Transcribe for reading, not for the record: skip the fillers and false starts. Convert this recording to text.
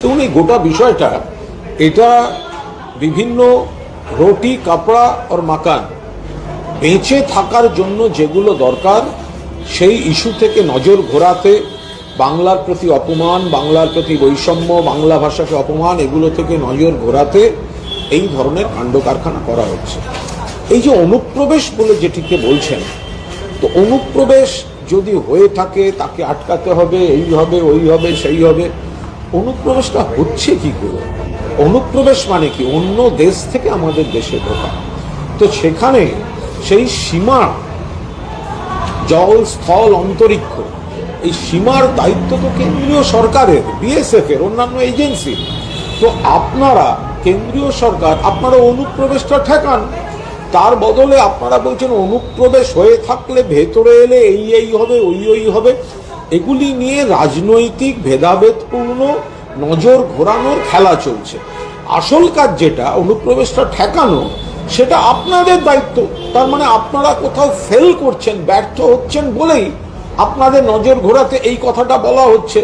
দেখুন, এই গোটা বিষয়টা এটা বিভিন্ন রুটি কাপড়া আর মাকান বেঁচে থাকার জন্য যেগুলো দরকার সেই ইস্যু থেকে নজর ঘোরাতে, বাংলার প্রতি অপমান, বাংলার প্রতি বৈষম্য, বাংলা ভাষাকে অপমান, এগুলো থেকে নজর ঘোরাতে এই ধরনের কাণ্ড কারখানা করা হচ্ছে। এই যে অনুপ্রবেশ বলে যেটিকে বলছেন, তো অনুপ্রবেশ যদি হয়ে থাকে তাকে আটকাতে হবে, এই হবে, ওই হবে, সেই হবে। অনুপ্রবেশটা হচ্ছে কি করে? অনুপ্রবেশ মানে কি? অন্য দেশ থেকে আমাদের দেশে ঢোকা। তো সেখানে সেই সীমা, জল, স্থল, অন্তরিক্ষ, এই সীমার দায়িত্ব তো কেন্দ্রীয় সরকারের, বিএসএফ এর, অন্যান্য এজেন্সি। তো আপনারা কেন্দ্রীয় সরকার, আপনারা অনুপ্রবেশটা ঠেকান। তার বদলে আপনারা বলছেন অনুপ্রবেশ হয়ে থাকলে ভেতরে এলে এই হবে, ওই হবে। এগুলি নিয়ে রাজনৈতিক ভেদাভেদপূর্ণ নজর ঘোরানোর খেলা চলছে। আসল কাজ যেটা অনুপ্রবেশটা ঠেকানো, সেটা আপনাদের দায়িত্ব। তার মানে আপনারা কোথাও ফেল করছেন, ব্যর্থ হচ্ছেন বলেই আপনাদের নজর ঘোরাতে এই কথাটা বলা হচ্ছে।